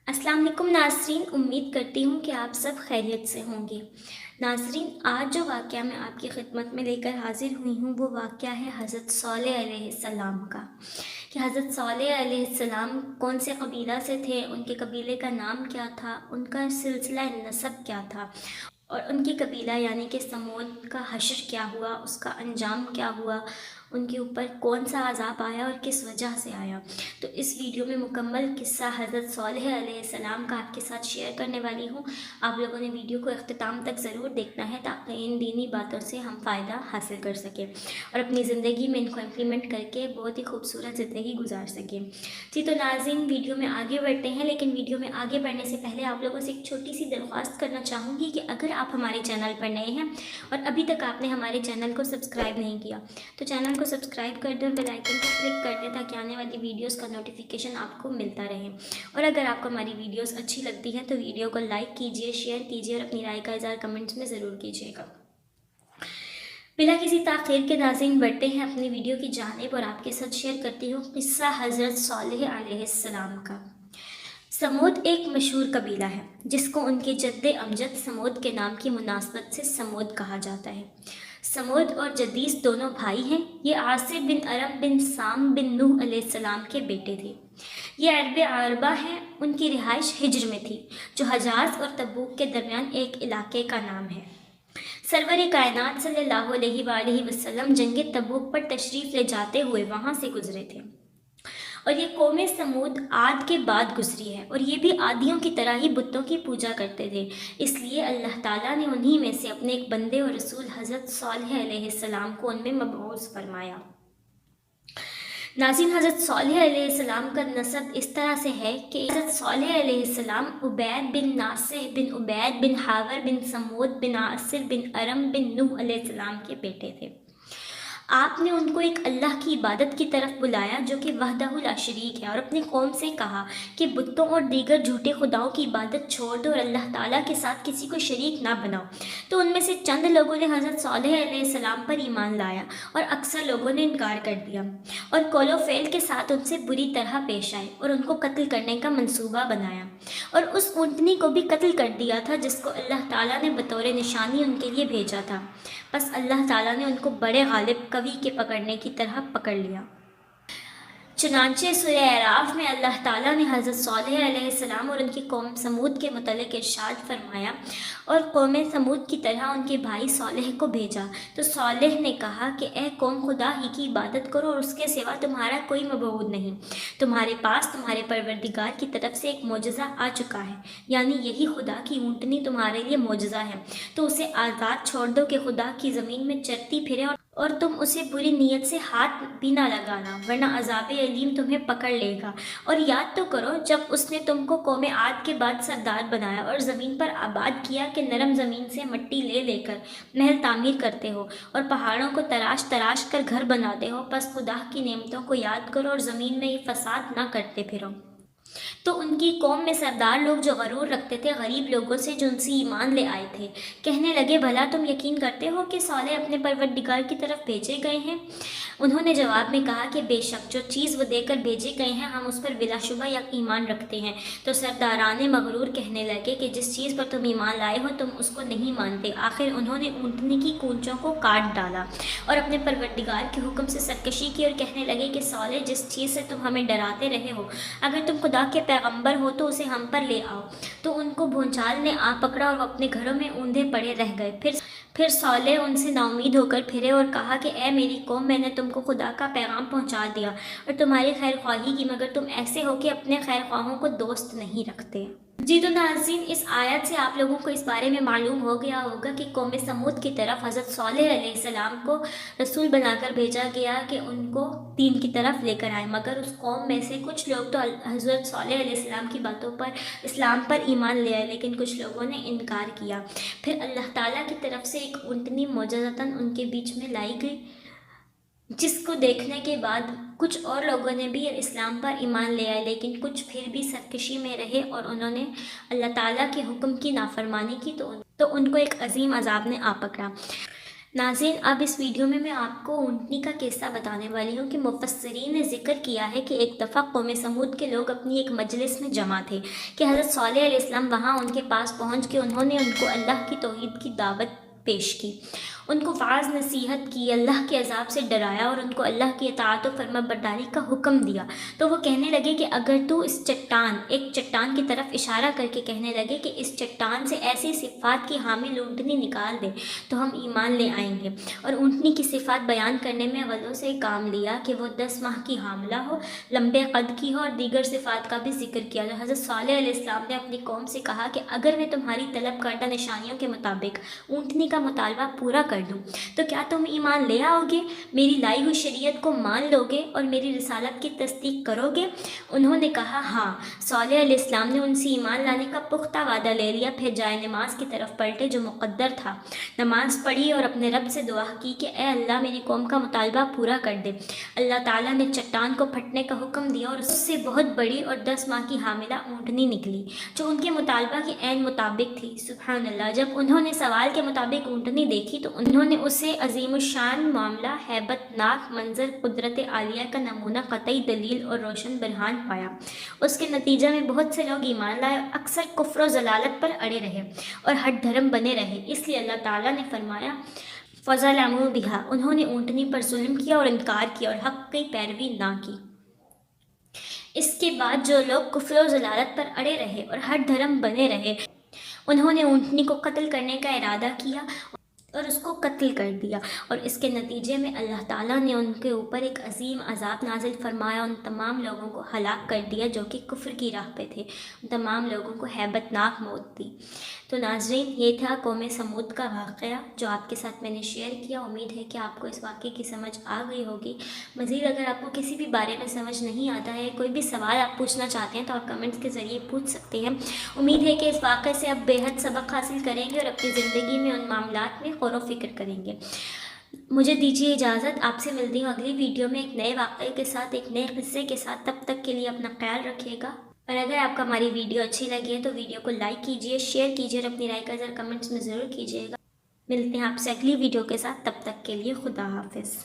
अस्सलाम वालेकुम नाज़रीन, उम्मीद करती हूँ कि आप सब खैरियत से होंगे। नाज़रीन, आज जो वाक़या मैं आपकी खिदमत में लेकर हाज़िर हुई हूँ वो वाक़या है हज़रत सॉलेह अलैहिस्सलाम का। कि हज़रत सॉलेह अलैहिस्सलाम कौन से कबीला से थे, उनके कबीले का नाम क्या था, उनका सिलसिला नसब क्या था और उनकी कबीला यानी कि समूद का हश्र क्या हुआ, उसका अंजाम क्या हुआ, उनके ऊपर कौन सा अज़ाब आया और किस वजह से आया। तो इस वीडियो में मुकम्मल किस्सा हज़रत सॉलेह अलैहिस्सलाम का आपके साथ शेयर करने वाली हूँ। आप लोगों ने वीडियो को इख्तिताम तक ज़रूर देखना है ताकि इन दीनी बातों से हम फ़ायदा हासिल कर सकें और अपनी ज़िंदगी में इनको इम्प्लीमेंट करके बहुत ही खूबसूरत ज़िंदगी गुजार सकें। जी तो नाज़रीन, वीडियो में आगे बढ़ते हैं, लेकिन वीडियो में आगे बढ़ने से पहले आप लोगों से एक छोटी सी दरख्वास्त करना चाहूँगी कि अगर आप हमारे चैनल पर नए हैं और अभी तक आपने हमारे चैनल को सब्सक्राइब नहीं किया तो चैनल को सब्सक्राइब कर दें और बेल आइकन को क्लिक कर दें ताकि आने वाली वीडियोस का नोटिफिकेशन आपको मिलता रहे। और अगर आपको हमारी वीडियोस अच्छी लगती हैं तो वीडियो को लाइक कीजिए, शेयर कीजिए और अपनी राय का इज़हार कमेंट्स में ज़रूर कीजिएगा। बिना किसी ताख़ीर के नाज़रीन बढ़ते हैं अपनी वीडियो की जानिब और आपके साथ शेयर करती हूँ किस्सा हज़रत सॉलेह अलैहिस्सलाम का। समूद एक मशहूर कबीला है जिसको उनके जद्दे अमजद समूद के नाम की मुनासबत से समूद कहा जाता है। समूद और जदीस दोनों भाई हैं। ये आसिफ बिन अरब बिन साम बिन नूह अलैहिस्सलाम के बेटे थे। ये अरब अरबा हैं। उनकी रिहाइश हिज्र में थी जो हजाज और तबूक के दरमियान एक इलाके का नाम है। सरवर कायनात सल्लल्लाहु अलैहि वसल्लम जंग तबूक पर तशरीफ़ ले जाते हुए वहाँ से गुजरे थे और ये कौम समूद आद के बाद गुजरी है और ये भी आदियों की तरह ही बुतों की पूजा करते थे। इसलिए अल्लाह ताला ने उन्हीं में से अपने एक बंदे और रसूल हज़रत सॉलेह अलैहिस्सलाम को उनमें मबऊस फरमाया। नाज़रीन, हज़रत सॉलेह अलैहिस्सलाम का नसब इस तरह से है कि हज़रत सॉलेह अलैहिस्सलाम उबैद बिन नासिह बिन उबैद बिन हावर बिन समूद बिन आसिर बिन अरम बिन नूह अलैहिस्सलाम के बेटे थे। आपने उनको एक अल्लाह की इबादत की तरफ बुलाया जो कि वहदहु ला शरीक है और अपनी कौम से कहा कि बुतों और दीगर झूठे खुदाओं की इबादत छोड़ दो और अल्लाह ताला के साथ किसी को शरीक ना बनाओ। तो उनमें से चंद लोगों ने हज़रत सॉलेह अलैहिस्सलाम पर ईमान लाया और अक्सर लोगों ने इनकार कर दिया और कौलो फ़ेल के साथ उनसे बुरी तरह पेश आए और उनको कत्ल करने का मंसूबा बनाया और उस ऊँटनी को भी कत्ल कर दिया था जिसको अल्लाह ताला ने बतौर निशानी उनके लिए भेजा था। बस अल्लाह ताला ने उनको बड़े गालिब कवि के पकड़ने की तरह पकड़ लिया। चुनांचे सूरह अराफ में अल्लाह ताला ने हज़रत सॉलेह अलैहिस्सलाम और उनकी कौम समूद के मुतल्लिक़ इरशाद फरमाया और कौम समूद की तरह उनके भाई सॉलेह को भेजा। तो सॉलेह ने कहा कि ए कौम, खुदा ही की इबादत करो और उसके सिवा तुम्हारा कोई मबूद नहीं। तुम्हारे पास तुम्हारे परवरदिगार की तरफ से एक मोजज़ा आ चुका है, यानी यही खुदा की ऊँटनी तुम्हारे लिए मोजज़ा है। तो उसे आज़ाद छोड़ दो कि खुदा की ज़मीन में चरती फिरे और तुम उसे बुरी नीयत से हाथ भी ना लगाना, वरना अज़ाब अलीम तुम्हें पकड़ लेगा। और याद तो करो जब उसने तुमको कौम आद के बाद सरदार बनाया और ज़मीन पर आबाद किया कि नरम ज़मीन से मिट्टी ले लेकर महल तामीर करते हो और पहाड़ों को तराश तराश कर घर बनाते हो। बस खुदा की नेमतों को याद करो और ज़मीन में ये फसाद ना करते फिरो। तो उनकी कौम में सरदार लोग जो गरूर रखते थे गरीब लोगों से जो उनसे ईमान ले आए थे, कहने लगे, भला तुम यकीन करते हो कि सॉलेह अपने परवरदिगार की तरफ भेजे गए हैं? उन्होंने जवाब में कहा कि बेशक जो चीज़ वो देकर भेजे गए हैं हम उस पर बिलाशुबा या ईमान रखते हैं। तो सरदारान मगरूर कहने लगे कि जिस चीज़ पर तुम ईमान लाए हो तुम उसको नहीं मानते। आखिर उन्होंने ऊँटनी की कूंचों को काट डाला और अपने परवरदिगार के हुक्म से सरकशी की और कहने लगे कि सॉलेह, जिस चीज़ से तुम हमें डराते रहे हो, अगर तुम खुदा के पैगंबर हो तो उसे हम पर ले आओ। तो उनको भूचाल ने आ पकड़ा और वो अपने घरों में ऊंधे पड़े रह गए। फिर सॉलेह उनसे नाउमीद होकर फिरे और कहा कि ए मेरी कौम, मैंने तुमको खुदा का पैगाम पहुंचा दिया और तुम्हारी खैर ख्वाही की, मगर तुम ऐसे हो कि अपने खैर ख्वाहों को दोस्त नहीं रखते। जी तो नाज़रीन, इस आयत से आप लोगों को इस बारे में मालूम हो गया होगा कि कौम समूद की तरफ हज़रत सॉलेह अलैहिस्सलाम को रसूल बनाकर भेजा गया कि उनको दीन की तरफ लेकर आए, मगर उस कौम में से कुछ लोग तो हज़रत सॉलेह अलैहिस्सलाम की बातों पर, इस्लाम पर ईमान ले आए, लेकिन कुछ लोगों ने इनकार किया। फिर अल्लाह ताला की तरफ से एक ऊँटनी मोजज़तन उनके बीच में लाई गई, जिसको देखने के बाद कुछ और लोगों ने भी इस्लाम पर ईमान ले आए, लेकिन कुछ फिर भी सरकशी में रहे और उन्होंने अल्लाह ताला के हुक्म की नाफरमानी की तो उनको एक अजीम अजाब ने आ पकड़ा। नाज़रीन अब इस वीडियो में मैं आपको ऊँटनी का किस्सा बताने वाली हूँ कि मुफस्सिरीन ने ज़िक्र किया है कि एक दफ़ा कौम समूद के लोग अपनी एक मजलिस में जमा थे कि हज़रत सालेह अलैहिस्सलाम वहाँ उनके पास पहुँच के उन्होंने उनको अल्लाह की तौहीद की दावत पेश की, उनको वाज़ नसीहत की, अल्लाह के अज़ाब से डराया और उनको अल्लाह की इताअत और फरमाबरदारी का हुक्म दिया। तो वो कहने लगे कि अगर तू इस एक चट्टान की तरफ इशारा करके कहने लगे कि इस चट्टान से ऐसी सिफ़ात की हामिल ऊँटनी निकाल दे तो हम ईमान ले आएंगे। और ऊँटनी की सिफ़ात बयान करने में अव्वलों से काम लिया कि वो 10 माह की हामला हो, लंबे कद की हो और दीगर सिफ़ात का भी जिक्र किया। तो हज़रत सालेह अलैहिस्सलाम ने अपनी कौम से कहा कि अगर मैं तुम्हारी तलब करदा निशानियों के मुताबिक ऊँटनी का मुतालबा पूरा कर दूँ तो क्या तुम ईमान ले आओगे, मेरी लाई हुई शरीयत को मान लोगे और मेरी रिसालत की तस्दीक करोगे? उन्होंने कहा हाँ। सालेह अलैहिस्सलाम ने उनसे ईमान लाने का पुख्ता वादा ले लिया। फिर जाए नमाज की तरफ पलटे जो मुक़द्दर था, नमाज पढ़ी और अपने रब से दुआ की कि ए अल्लाह मेरी कौम का मुतालबा पूरा कर दे। अल्लाह ताला ने चट्टान को फटने का हुक्म दिया और उससे बहुत बड़ी और 10 माह की हामिला ऊँटनी निकली जो उनके मुतालबा के ऐन मुताबिक थी। सुभान अल्लाह। जब उन्होंने सवाल के मुताबिक ऊँटनी देखी तो उन्होंने उसे अजीमुशान मामला, हैबतनाक मंजर, कुदरत आलिया का नमूना, कतई दलील और रोशन बरहान पाया। उसके नतीजे में बहुत से लोग ईमान लाए, अक्सर कुफ्र और ज़लालत पर अड़े रहे और हट धर्म बने रहे। इसलिए अल्लाह ताला ने फरमाया फ़ज़लमू बिहा, उन्होंने ऊँटनी पर जुल्म किया और इनकार किया और हक़ की पैरवी ना की। इसके बाद जो लोग कुफ्र और ज़लालत पर अड़े रहे और हट धर्म बने रहे उन्होंने ऊँटनी को कत्ल करने का इरादा किया और उसको कत्ल कर दिया और इसके नतीजे में अल्लाह ताला ने उनके ऊपर एक अजीम अज़ाब नाजिल फरमाया। उन तमाम लोगों को हलाक कर दिया जो कि कुफ्र की राह पे थे। उन तमाम लोगों को हैबतनाक मौत दी। तो नाज़रीन ये था कौम समूद का वाक़या जो आपके साथ मैंने शेयर किया। उम्मीद है कि आपको इस वाक़े की समझ आ गई होगी। मज़ीद अगर आपको किसी भी बारे में समझ नहीं आता है, कोई भी सवाल आप पूछना चाहते हैं तो आप कमेंट्स के ज़रिए पूछ सकते हैं। उम्मीद है कि इस वाक़े से आप बेहद सबक हासिल करेंगे और अपनी ज़िंदगी में उन मामलात में गौर व फिक्र करेंगे। मुझे दीजिए इजाज़त, आपसे मिलती हूँ अगली वीडियो में एक नए वाक़े के साथ, एक नए किस्से के साथ। तब तक के लिए अपना ख्याल रखिएगा और अगर आपको हमारी वीडियो अच्छी लगी है तो वीडियो को लाइक कीजिए, शेयर कीजिए और अपनी राय का ज़रा कमेंट्स में ज़रूर कीजिएगा। मिलते हैं आपसे अगली वीडियो के साथ, तब तक के लिए खुदा हाफिज़।